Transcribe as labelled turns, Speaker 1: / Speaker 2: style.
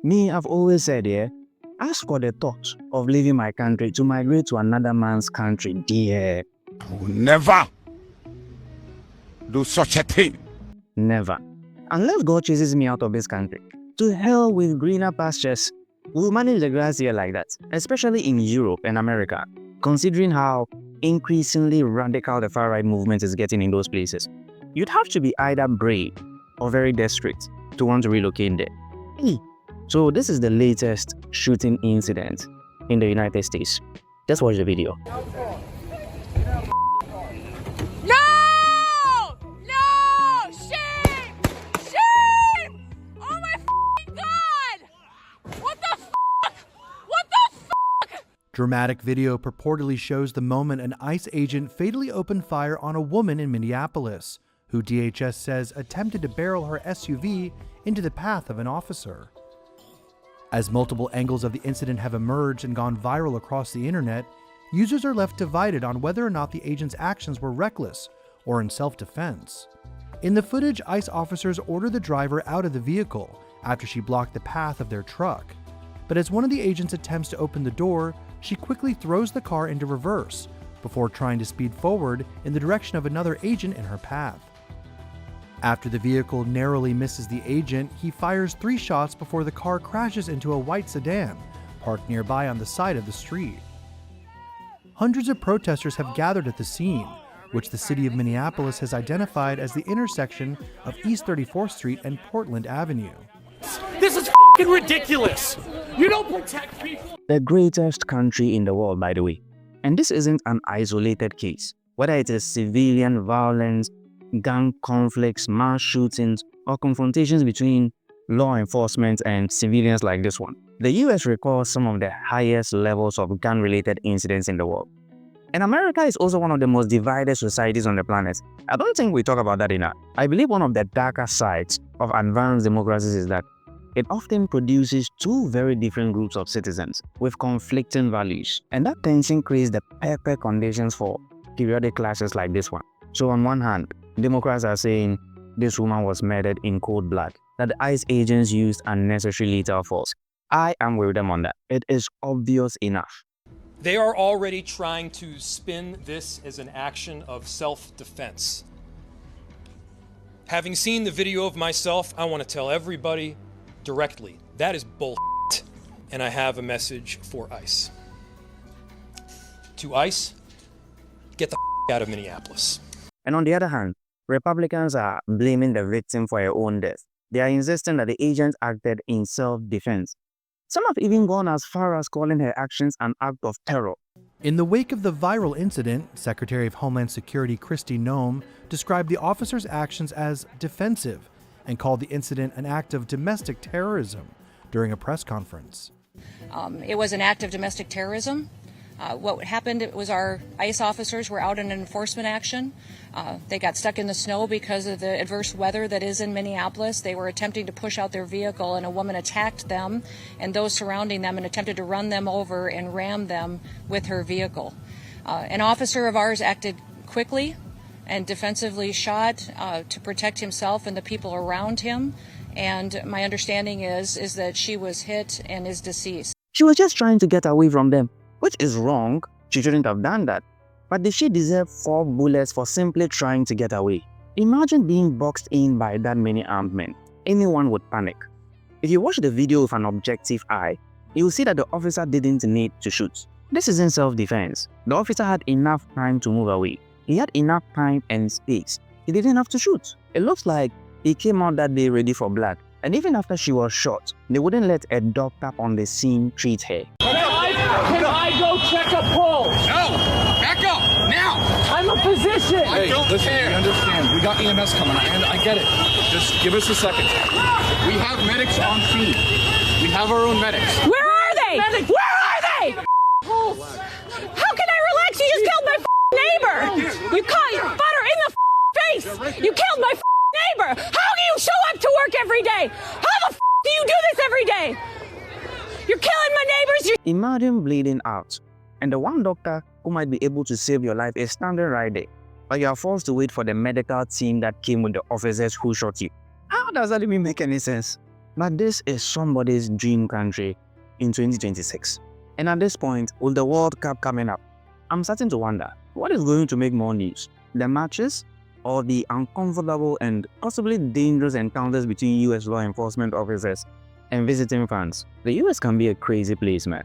Speaker 1: Me, I've always said, as for the thought of leaving my country to migrate to another man's country, dear.
Speaker 2: I will never do such a thing.
Speaker 1: Never. Unless God chases me out of this country. To hell with greener pastures. We'll manage the grass here like that, especially in Europe and America, considering how increasingly radical the far-right movement is getting in those places. You'd have to be either brave or very desperate to want to relocate there. So this is the latest shooting incident in the United States. Let's watch the video.
Speaker 3: Dramatic video purportedly shows the moment an ICE agent fatally opened fire on a woman in Minneapolis, who DHS says attempted to barrel her SUV into the path of an officer. As multiple angles of the incident have emerged and gone viral across the internet, users are left divided on whether or not the agent's actions were reckless or in self-defense. In the footage, ICE officers order the driver out of the vehicle after she blocked the path of their truck. But as one of the agents attempts to open the door, she quickly throws the car into reverse before trying to speed forward in the direction of another agent in her path. After the vehicle narrowly misses the agent, he fires 3 shots before the car crashes into a white sedan parked nearby on the side of the street. Hundreds of protesters have gathered at the scene, which the city of Minneapolis has identified as the intersection of East 34th Street and Portland Avenue.
Speaker 4: This is f***ing ridiculous! You don't protect people!
Speaker 1: The greatest country in the world, by the way. And this isn't an isolated case. Whether it is civilian violence, gang conflicts, mass shootings, or confrontations between law enforcement and civilians like this one, the US records some of the highest levels of gun-related incidents in the world. And America is also one of the most divided societies on the planet. I don't think we talk about that enough. I believe one of the darker sides of advanced democracies is that it often produces 2 very different groups of citizens with conflicting values. And that tension creates the perfect conditions for periodic clashes like this one. So on one hand, Democrats are saying this woman was murdered in cold blood, that the ICE agents used unnecessary lethal force. I am with them on that. It is obvious enough.
Speaker 4: They are already trying to spin this as an action of self-defense. Having seen the video of myself, I want to tell everybody directly, that is bullshit, and I have a message for ICE. To ICE, get the out of Minneapolis.
Speaker 1: And on the other hand, Republicans are blaming the victim for her own death. They are insisting that the agent acted in self-defense. Some have even gone as far as calling her actions an act of terror.
Speaker 3: In the wake of the viral incident, Secretary of Homeland Security Kristi Noem described the officer's actions as defensive and called the incident an act of domestic terrorism during a press conference.
Speaker 5: It was an act of domestic terrorism. What happened was our ICE officers were out in an enforcement action. They got stuck in the snow because of the adverse weather that is in Minneapolis. They were attempting to push out their vehicle, and a woman attacked them and those surrounding them and attempted to run them over and ram them with her vehicle. An officer of ours acted quickly and defensively shot to protect himself and the people around him. And my understanding is that she was hit and is deceased.
Speaker 1: She was just trying to get away from them, which is wrong. She shouldn't have done that. But did she deserve 4 bullets for simply trying to get away? Imagine being boxed in by that many armed men. Anyone would panic. If you watch the video with an objective eye, you'll see that the officer didn't need to shoot. This isn't self-defense. The officer had enough time to move away. He had enough time and space. He didn't have to shoot. It looks like he came out that day ready for blood. And even after she was shot, they wouldn't let a doctor on the scene treat her.
Speaker 4: Can I go check a pulse?
Speaker 2: No! Back up! Now!
Speaker 4: I'm a physician!
Speaker 2: I don't
Speaker 6: Listen,
Speaker 2: care!
Speaker 6: we understand. We got EMS coming. I get it. Just give us a second.
Speaker 2: We have medics on scene. We have our own medics.
Speaker 5: Where are they? Where are they? How can I relax? You just killed my neighbor. You caught your butter in the face. You killed my neighbor. How do you show up to work every day? How the do you do this every day? You're killing my neighbors.
Speaker 1: Imagine bleeding out, and the one doctor who might be able to save your life is standing right there, but you are forced to wait for the medical team that came with the officers who shot you. How does that even make any sense? But this is somebody's dream country in 2026. And at this point, with the World Cup coming up, I'm starting to wonder, what is going to make more news? The matches or the uncomfortable and possibly dangerous encounters between US law enforcement officers and visiting fans? The US can be a crazy place, man.